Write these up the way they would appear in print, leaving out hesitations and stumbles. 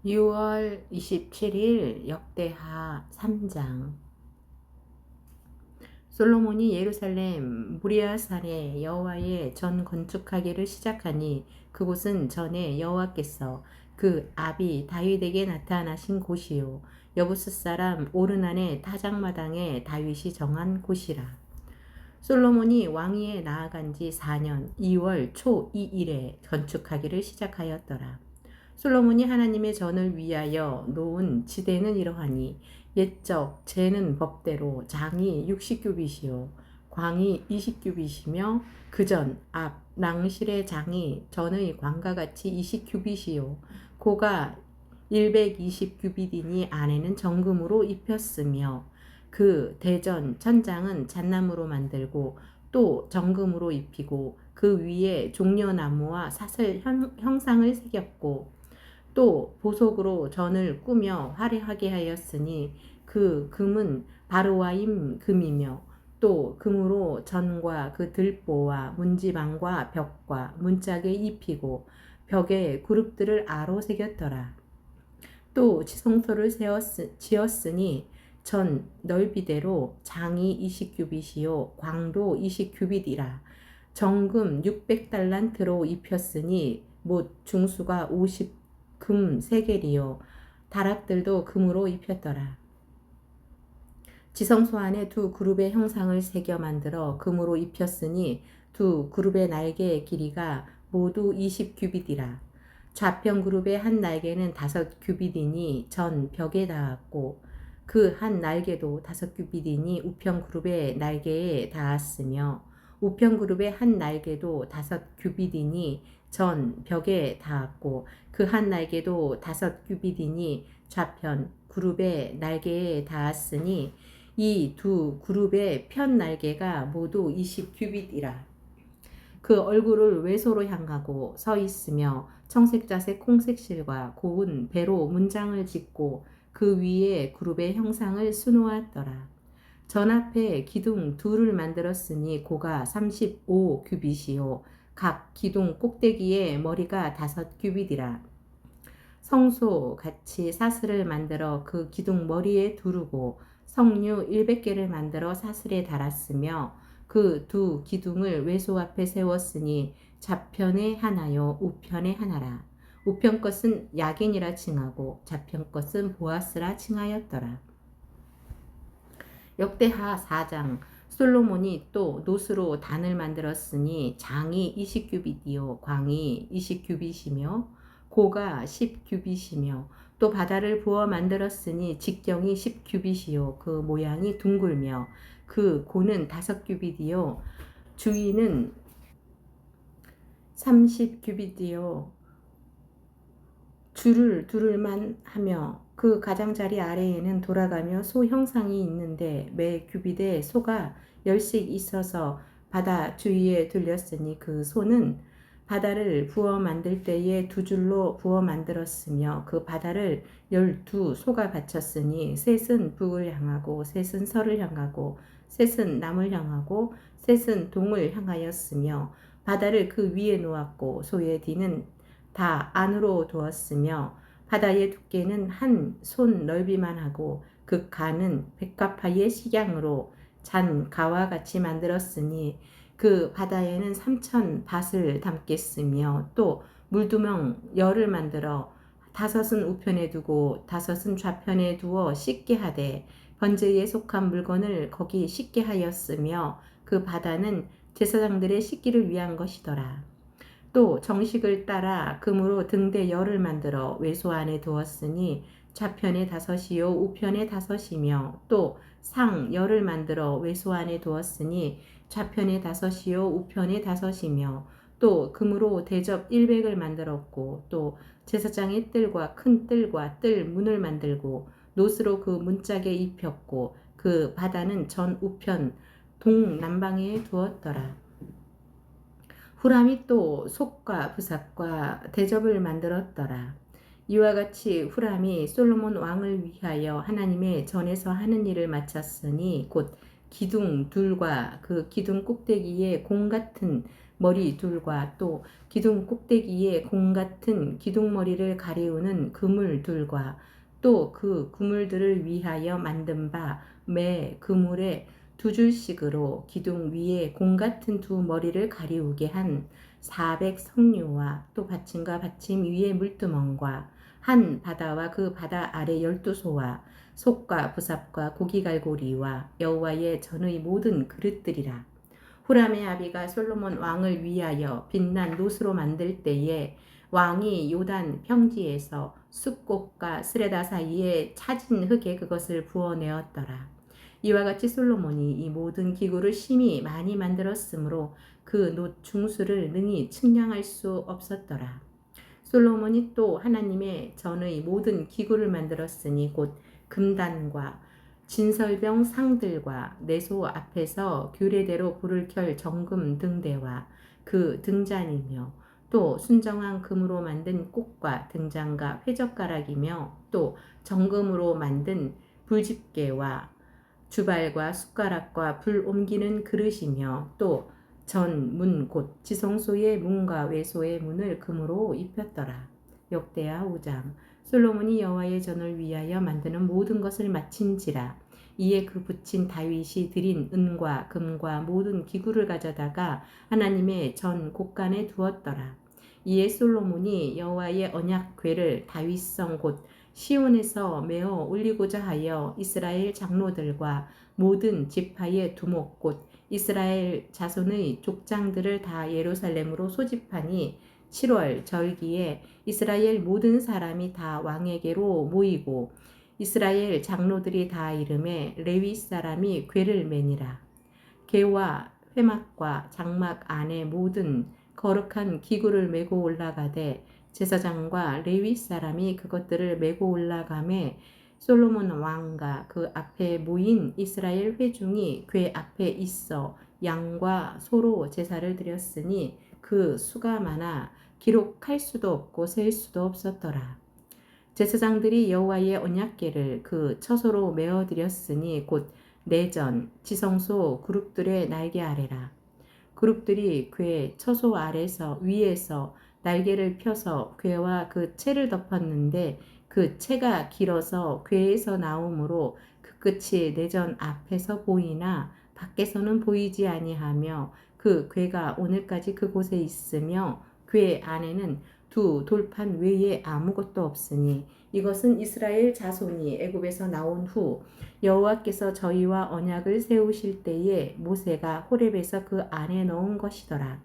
6월 27일 역대하 3장. 솔로몬이 예루살렘 무리아산에 여호와의 전 건축하기를 시작하니 그곳은 전에 여호와께서 그 아비 다윗에게 나타나신 곳이요 여부스 사람 오르난의 타작마당에 다윗이 정한 곳이라. 솔로몬이 왕위에 나아간 지 4년 2월 초 2일에 건축하기를 시작하였더라. 솔로몬이 하나님의 전을 위하여 놓은 지대는 이러하니 옛적 재는 법대로 장이 60규빗이요 광이 20규빗이며 그전 앞 낭실의 장이 전의 광과 같이 20규빗이요 고가 120규빗이니 안에는 정금으로 입혔으며 그 대전 천장은 잣나무로 만들고 또 정금으로 입히고 그 위에 종려나무와 사슬 형상을 새겼고 또 보석으로 전을 꾸며 화려하게 하였으니 그 금은 바로와임 금이며 또 금으로 전과 그 들보와 문지방과 벽과 문짝에 입히고 벽에 그룹들을 아로 새겼더라. 또 지성소를 지었으니 전 넓이대로 장이 20규빗이요 광도 20규빗이라. 정금 600달란트로 입혔으니 못 중수가 50금 세겔이요 다락들도 금으로 입혔더라. 지성소 안에 두 그룹의 형상을 새겨 만들어 금으로 입혔으니 두 그룹의 날개의 길이가 모두 20규빗이라. 좌편 그룹의 한 날개는 5규빗이니 전 벽에 닿았고 그 한 날개도 5규빗이니 우편 그룹의 날개에 닿았으며 우편 그룹의 한 날개도 5규빗이니 전 벽에 닿았고 그 한 날개도 5규빗이니 좌편 그룹의 날개에 닿았으니 이 두 그룹의 편 날개가 모두 20규빗이라. 그 얼굴을 외소로 향하고 서 있으며 청색자색 콩색실과 고운 배로 문장을 짓고 그 위에 그룹의 형상을 수놓았더라. 전 앞에 기둥 둘을 만들었으니 고가 35규빗이요 각 기둥 꼭대기에 머리가 5규빗이라. 성소 같이 사슬을 만들어 그 기둥 머리에 두르고 성류 100개를 만들어 사슬에 달았으며 그 두 기둥을 외소 앞에 세웠으니 좌편에 하나요 우편에 하나라. 우편 것은 야긴이라 칭하고 좌편 것은 보아스라 칭하였더라. 역대하 4장. 솔로몬이 또 노스로 단을 만들었으니 장이 20규빗이요 광이 20규빗이며 고가 10규빗이며 또 바다를 부어 만들었으니 직경이 10규빗이요 그 모양이 둥글며 그 고는 5규빗이요 주위는 30규빗이요 줄을 두를만 하며 그 가장자리 아래에는 돌아가며 소 형상이 있는데 매 규빗에 소가 10씩 있어서 바다 주위에 둘렸으니 그 소는 바다를 부어 만들 때에 2줄로 부어 만들었으며 그 바다를 12소가 바쳤으니 셋은 북을 향하고 셋은 서를 향하고 셋은 남을 향하고 셋은 동을 향하였으며 바다를 그 위에 놓았고 소의 뒤는 다 안으로 두었으며 바다의 두께는 한 손 넓이만 하고 그 간은 백합화의 식양으로 잔 가와 같이 만들었으니 그 바다에는 3천 밭을 담겠으며 또 물두멍 열을 만들어 5은 우편에 두고 5은 좌편에 두어 씻게 하되 번제에 속한 물건을 거기 씻게 하였으며 그 바다는 제사장들의 씻기를 위한 것이더라. 또 정식을 따라 금으로 등대 열을 만들어 외소 안에 두었으니 좌편에 5이요 우편에 5이며 또 상 열을 만들어 외소 안에 두었으니 좌편에 5이요 우편에 5이며 또 금으로 대접 100을 만들었고 또 제사장의 뜰과 큰 뜰과 뜰 문을 만들고 노스로 그 문짝에 입혔고 그 바다는 전 우편 동남방에 두었더라. 후람이 또 속과 부삭과 대접을 만들었더라. 이와 같이 후람이 솔로몬 왕을 위하여 하나님의 전에서 하는 일을 마쳤으니 곧 기둥 둘과 그 기둥 꼭대기에 공 같은 머리 둘과 또 기둥 꼭대기에 공 같은 기둥머리를 가리우는 그물 둘과 또 그 그물들을 위하여 만든 바 매 그물에 두 줄씩으로 기둥 위에 공 같은 두 머리를 가리우게 한 400 석류와 또 받침과 받침 위에 물두멍과 한 바다와 그 바다 아래 12소와 속과 부삽과 고기갈고리와 여호와의 전의 모든 그릇들이라. 후람의 아비가 솔로몬 왕을 위하여 빛난 놋으로 만들 때에 왕이 요단 평지에서 숫꽃과 스레다 사이에 차진 흙에 그것을 부어내었더라. 이와 같이 솔로몬이 이 모든 기구를 심히 많이 만들었으므로 그 놋 중수를 능히 측량할 수 없었더라. 솔로몬이 또 하나님의 전의 모든 기구를 만들었으니 곧 금단과 진설병 상들과 내소 앞에서 규례대로 불을 켤 정금 등대와 그 등잔이며 또 순정한 금으로 만든 꽃과 등잔과 회젓가락이며 또 정금으로 만든 불집게와 주발과 숟가락과 불 옮기는 그릇이며 또 전 문 곧 지성소의 문과 외소의 문을 금으로 입혔더라. 역대하 5장. 솔로몬이 여호와의 전을 위하여 만드는 모든 것을 마친지라. 이에 그 붙인 다윗이 드린 은과 금과 모든 기구를 가져다가 하나님의 전 곳간에 두었더라. 이에 솔로몬이 여호와의 언약궤를 다윗성 곧 시온에서 메어 올리고자 하여 이스라엘 장로들과 모든 지파의 두목 곧 이스라엘 자손의 족장들을 다 예루살렘으로 소집하니 7월 절기에 이스라엘 모든 사람이 다 왕에게로 모이고 이스라엘 장로들이 다 이름에 레위 사람이 궤를 매니라. 궤와 회막과 장막 안에 모든 거룩한 기구를 메고 올라가되 제사장과 레위 사람이 그것들을 메고 올라가매 솔로몬 왕과 그 앞에 모인 이스라엘 회중이 궤 앞에 있어 양과 소로 제사를 드렸으니 그 수가 많아 기록할 수도 없고 셀 수도 없었더라. 제사장들이 여호와의 언약궤를 그 처소로 메어 드렸으니 곧 내전 지성소 그룹들의 날개 아래라. 그룹들이 궤 처소 아래서 위에서 날개를 펴서 궤와 그 채를 덮었는데 그 채가 길어서 궤에서 나오므로 그 끝이 내전 앞에서 보이나 밖에서는 보이지 아니하며 그 궤가 오늘까지 그곳에 있으며 궤 안에는 두 돌판 외에 아무것도 없으니 이것은 이스라엘 자손이 애굽에서 나온 후 여호와께서 저희와 언약을 세우실 때에 모세가 호렙에서 그 안에 넣은 것이더라.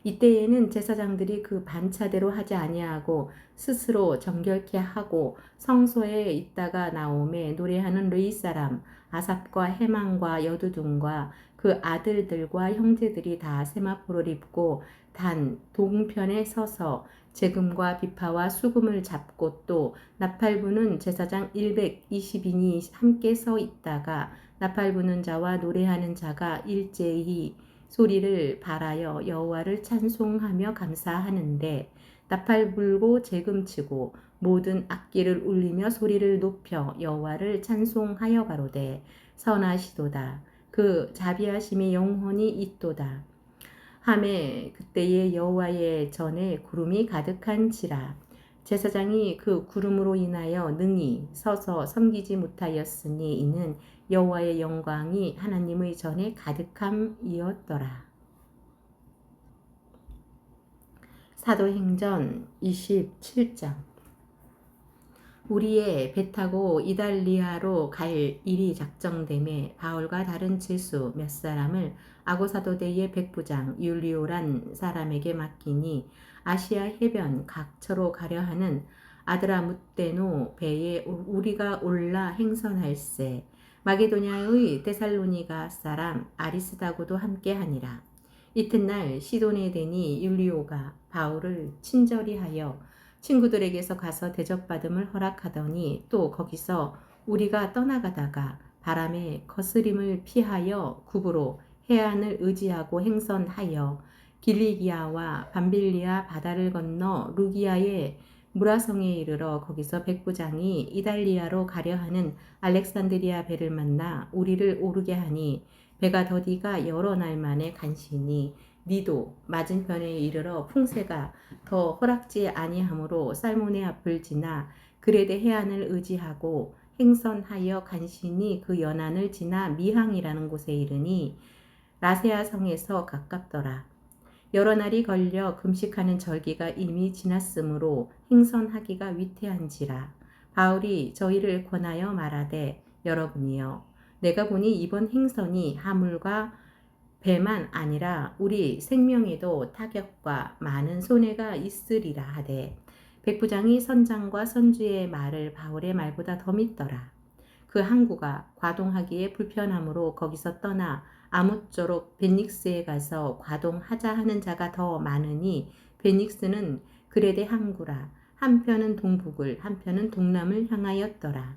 이때에는 제사장들이 그 반차대로 하지 아니하고 스스로 정결케 하고 성소에 있다가 나오매 노래하는 르이 사람 아삽과 해망과 여두둔과 그 아들들과 형제들이 다 세마포를 입고 단 동편에 서서 재금과 비파와 수금을 잡고 또 나팔 부는 제사장 120인이 함께 서 있다가 나팔 부는 자와 노래하는 자가 일제히 소리를 발하여 여호와를 찬송하며 감사하는데 나팔 불고 재금 치고 모든 악기를 울리며 소리를 높여 여호와를 찬송하여 가로되 선하시도다 그 자비하심이 영원히 있도다 하매 그때에 여호와의 전에 구름이 가득한지라 제사장이 그 구름으로 인하여 능히 서서 섬기지 못하였으니 이는 여호와의 영광이 하나님의 전에 가득함이었더라. 사도행전 27장. 우리의 배 타고 이달리아로 갈 일이 작정됨에 바울과 다른 제수 몇 사람을 아고사도대의 백부장 율리오란 사람에게 맡기니 아시아 해변 각처로 가려 하는 아드라무떼노 배에 우리가 올라 행선할세. 마게도냐의 데살로니가 사람 아리스다고도 함께하니라. 이튿날 시돈에 대니 율리오가 바울을 친절히 하여 친구들에게서 가서 대접받음을 허락하더니 또 거기서 우리가 떠나가다가 바람에 거스림을 피하여 구부로 해안을 의지하고 행선하여 길리기아와 밤빌리아 바다를 건너 루기아의 무라성에 이르러 거기서 백부장이 이달리아로 가려 하는 알렉산드리아 배를 만나 우리를 오르게 하니 배가 더디가 여러 날 만에 간신히 니도 맞은편에 이르러 풍세가 더 허락지 아니하므로 살모네 앞을 지나 그레데 해안을 의지하고 행선하여 간신히 그 연안을 지나 미항이라는 곳에 이르니 라세아 성에서 가깝더라. 여러 날이 걸려 금식하는 절기가 이미 지났으므로 행선하기가 위태한지라. 바울이 저희를 권하여 말하되 여러분이여 내가 보니 이번 행선이 하물과 배만 아니라 우리 생명에도 타격과 많은 손해가 있으리라 하되 백부장이 선장과 선주의 말을 바울의 말보다 더 믿더라. 그 항구가 과동하기에 불편하므로 거기서 떠나 아무쪼록 벤닉스에 가서 과동하자 하는 자가 더 많으니 벤닉스는 그레데 항구라. 한편은 동북을 한편은 동남을 향하였더라.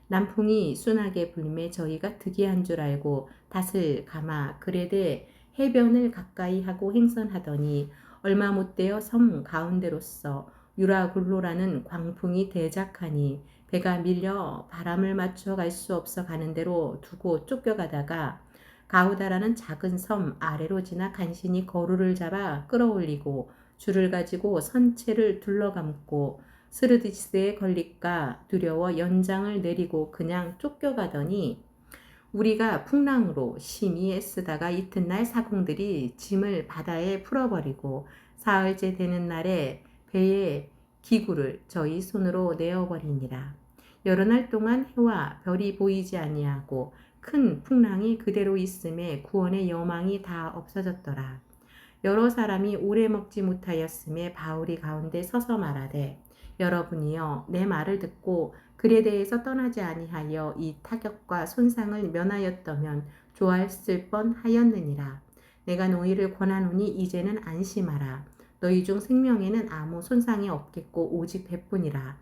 남풍이 순하게 불매 저희가 득이한 줄 알고 닷을 감아 그레데 해변을 가까이 하고 행선하더니 얼마 못되어 섬 가운데로서 유라굴로라는 광풍이 대작하니 배가 밀려 바람을 맞춰 갈 수 없어 가는 대로 두고 쫓겨가다가 가우다라는 작은 섬 아래로 지나 간신히 거루를 잡아 끌어올리고 줄을 가지고 선체를 둘러감고 스르디스에 걸릴까 두려워 연장을 내리고 그냥 쫓겨가더니 우리가 풍랑으로 심히 애쓰다가 이튿날 사공들이 짐을 바다에 풀어버리고 사흘째 되는 날에 배의 기구를 저희 손으로 내어버리니라. 여러 날 동안 해와 별이 보이지 아니하고 큰 풍랑이 그대로 있음에 구원의 여망이 다 없어졌더라. 여러 사람이 오래 먹지 못하였음에 바울이 가운데 서서 말하되 여러분이여 내 말을 듣고 글에 대해서 떠나지 아니하여 이 타격과 손상을 면하였다면 좋았을 뻔하였느니라. 내가 너희를 권하노니 이제는 안심하라. 너희 중 생명에는 아무 손상이 없겠고 오직 배뿐이라.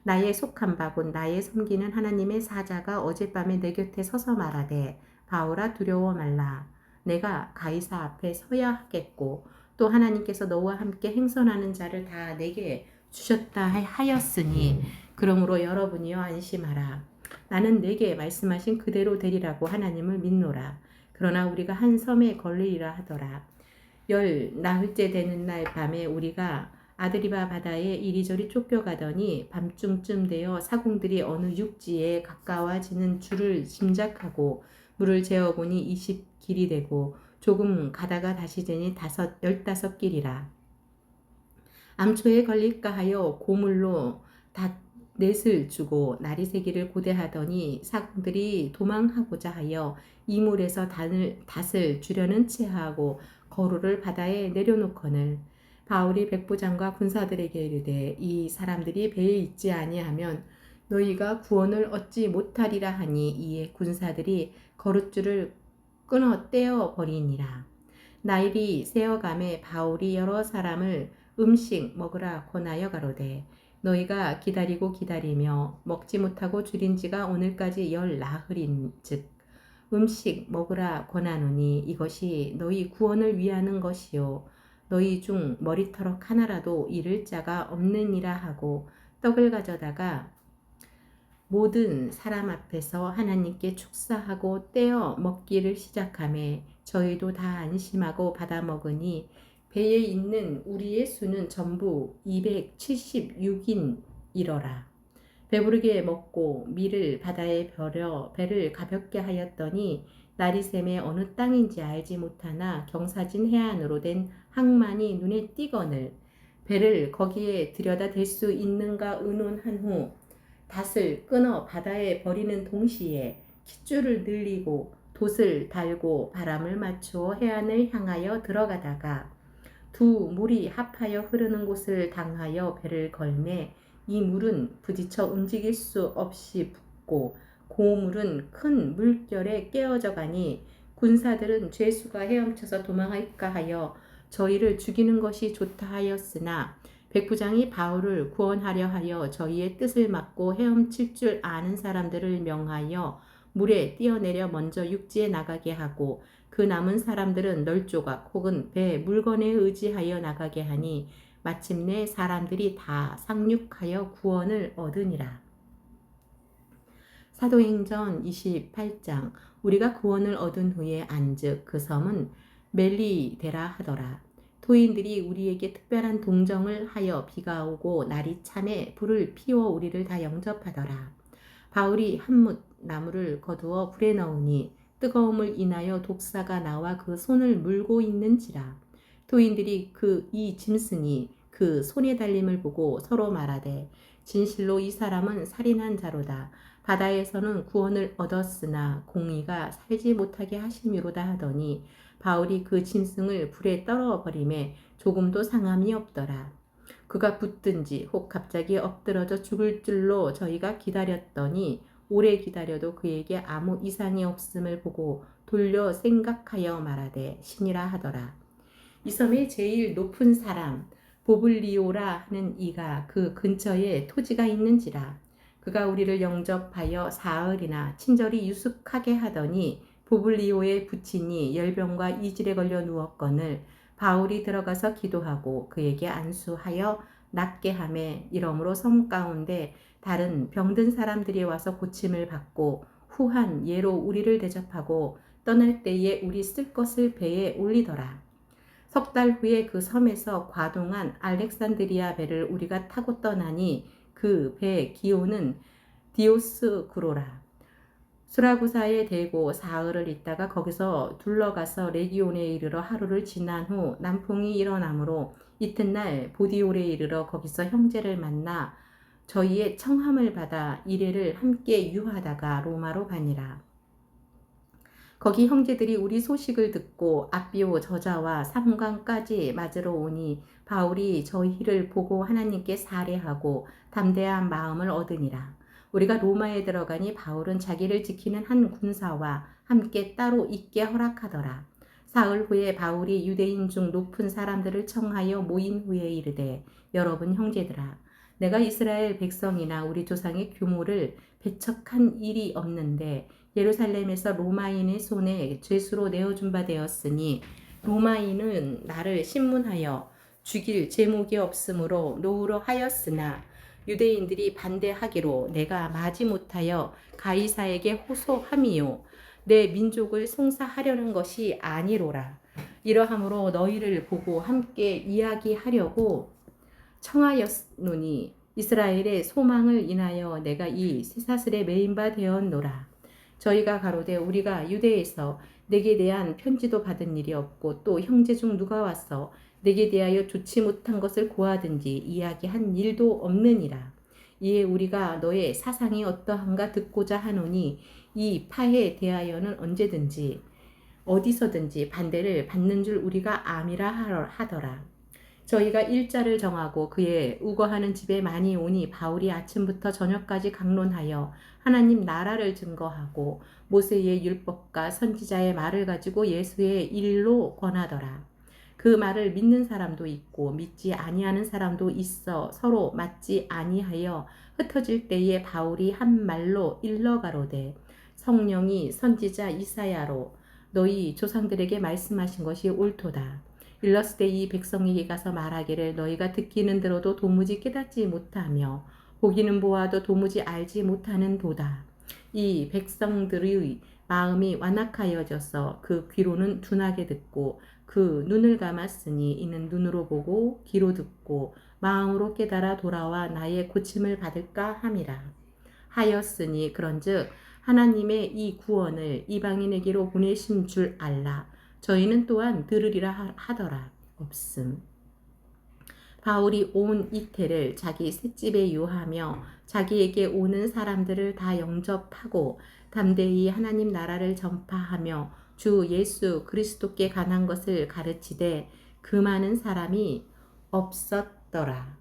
나의 속한 바 곧 나의 섬기는 하나님의 사자가 어젯밤에 내 곁에 서서 말하되 바울아 두려워 말라. 내가 가이사 앞에 서야 하겠고 또 하나님께서 너와 함께 행선하는 자를 다 내게 주셨다 하였으니 그러므로 여러분이여 안심하라. 나는 내게 말씀하신 그대로 되리라고 하나님을 믿노라. 그러나 우리가 한 섬에 걸리리라 하더라. 열 나흘째 되는 날 밤에 우리가 아드리바 바다에 이리저리 쫓겨가더니 밤중쯤 되어 사공들이 어느 육지에 가까워지는 줄을 짐작하고 물을 재어보니 20길이 되고 조금 가다가 다시 재니 15길이라. 암초에 걸릴까 하여 고물로 넷을 주고 날이 새기를 고대하더니 사공들이 도망하고자 하여 이물에서 닷을 주려는 체하고 거루를 바다에 내려놓거늘 바울이 백부장과 군사들에게 이르되 이 사람들이 배에 있지 아니하면 너희가 구원을 얻지 못하리라 하니 이에 군사들이 거룻줄을 끊어 떼어 버리니라. 나일이 새어감에 바울이 여러 사람을 음식 먹으라 권하여 가로되 너희가 기다리고 기다리며 먹지 못하고 줄인 지가 오늘까지 열 나흘인즉 음식 먹으라 권하노니 이것이 너희 구원을 위하는 것이요 너희 중 머리털럭 하나라도 잃을 자가 없느니라 하고 떡을 가져다가 모든 사람 앞에서 하나님께 축사하고 떼어 먹기를 시작하매 저희도 다 안심하고 받아 먹으니 배에 있는 우리의 수는 전부 276인이러라. 배부르게 먹고 밀을 바다에 버려 배를 가볍게 하였더니 날이 샘에 어느 땅인지 알지 못하나 경사진 해안으로 된 항만이 눈에 띄거늘 배를 거기에 들여다 댈 수 있는가 의논한 후 닷을 끊어 바다에 버리는 동시에 깃줄을 늘리고 돛을 달고 바람을 맞추어 해안을 향하여 들어가다가 두 물이 합하여 흐르는 곳을 당하여 배를 걸매 이 물은 부딪혀 움직일 수 없이 붓고 고물은 큰 물결에 깨어져 가니 군사들은 죄수가 헤엄쳐서 도망할까 하여 저희를 죽이는 것이 좋다 하였으나 백부장이 바울을 구원하려 하여 저희의 뜻을 막고 헤엄칠 줄 아는 사람들을 명하여 물에 뛰어내려 먼저 육지에 나가게 하고 그 남은 사람들은 널조각 혹은 배 물건에 의지하여 나가게 하니 마침내 사람들이 다 상륙하여 구원을 얻으니라. 사도행전 28장 우리가 구원을 얻은 후에 안즉 그 섬은 멜리데라 하더라. 토인들이 우리에게 특별한 동정을 하여 비가 오고 날이 참에 불을 피워 우리를 다 영접하더라. 바울이 한뭇 나무를 거두어 불에 넣으니 뜨거움을 인하여 독사가 나와 그 손을 물고 있는지라. 토인들이 이 짐승이 그 손에 달림을 보고 서로 말하되 진실로 이 사람은 살인한 자로다. 바다에서는 구원을 얻었으나 공의가 살지 못하게 하심이로다 하더니 바울이 그 짐승을 불에 떨어버림에 조금도 상함이 없더라. 그가 붙든지 혹 갑자기 엎드러져 죽을 줄로 저희가 기다렸더니 오래 기다려도 그에게 아무 이상이 없음을 보고 돌려 생각하여 말하되 신이라 하더라. 이 섬의 제일 높은 사람 보블리오라 하는 이가 그 근처에 토지가 있는지라. 그가 우리를 영접하여 사흘이나 친절히 유숙하게 하더니 보블리오의 부친이 열병과 이질에 걸려 누웠거늘 바울이 들어가서 기도하고 그에게 안수하여 낫게 하매 이러므로 섬 가운데 다른 병든 사람들이 와서 고침을 받고 후한 예로 우리를 대접하고 떠날 때에 우리 쓸 것을 배에 올리더라. 석 달 후에 그 섬에서 과동한 알렉산드리아 배를 우리가 타고 떠나니 그 배 기호는 디오스구로라. 수라구사에 대고 사흘을 있다가 거기서 둘러가서 레기온에 이르러 하루를 지난 후 남풍이 일어나므로 이튿날 보디올에 이르러 거기서 형제를 만나 저희의 청함을 받아 이레를 함께 유하다가 로마로 가니라. 거기 형제들이 우리 소식을 듣고 아비오 저자와 삼관까지 맞으러 오니 바울이 저희를 보고 하나님께 살해하고 담대한 마음을 얻으니라. 우리가 로마에 들어가니 바울은 자기를 지키는 한 군사와 함께 따로 있게 허락하더라. 사흘 후에 바울이 유대인 중 높은 사람들을 청하여 모인 후에 이르되 여러분 형제들아 내가 이스라엘 백성이나 우리 조상의 규모를 배척한 일이 없는데 예루살렘에서 로마인의 손에 죄수로 내어준 바 되었으니 로마인은 나를 신문하여 죽일 제목이 없으므로 놓으러 하였으나 유대인들이 반대하기로 내가 마지못하여 가이사에게 호소함이요 내 민족을 송사하려는 것이 아니로라. 이러함으로 너희를 보고 함께 이야기하려고 청하였노니 이스라엘의 소망을 인하여 내가 이 쇠사슬에 매인 바 되었노라. 저희가 가로되 우리가 유대에서 내게 대한 편지도 받은 일이 없고 또 형제 중 누가 와서 내게 대하여 좋지 못한 것을 고하든지 이야기한 일도 없느니라. 이에 우리가 너의 사상이 어떠한가 듣고자 하노니 이 파에 대하여는 언제든지 어디서든지 반대를 받는 줄 우리가 암이라 하더라. 저희가 일자를 정하고 그의 우거하는 집에 많이 오니 바울이 아침부터 저녁까지 강론하여 하나님 나라를 증거하고 모세의 율법과 선지자의 말을 가지고 예수의 일로 권하더라. 그 말을 믿는 사람도 있고 믿지 아니하는 사람도 있어 서로 맞지 아니하여 흩어질 때에 바울이 한 말로 일러가로되 성령이 선지자 이사야로 너희 조상들에게 말씀하신 것이 옳도다. 일렀을 때 이 백성에게 가서 말하기를 너희가 듣기는 들어도 도무지 깨닫지 못하며 보기는 보아도 도무지 알지 못하는 도다. 이 백성들의 마음이 완악하여져서 그 귀로는 둔하게 듣고 그 눈을 감았으니 이는 눈으로 보고 귀로 듣고 마음으로 깨달아 돌아와 나의 고침을 받을까 함이라. 하였으니 그런즉 하나님의 이 구원을 이방인에게로 보내신 줄 알라. 저희는 또한 들으리라 하더라. 없음. 바울이 온 이태를 자기 셋집에 유하며 자기에게 오는 사람들을 다 영접하고 담대히 하나님 나라를 전파하며 주 예수 그리스도께 관한 것을 가르치되 그 많은 사람이 없었더라.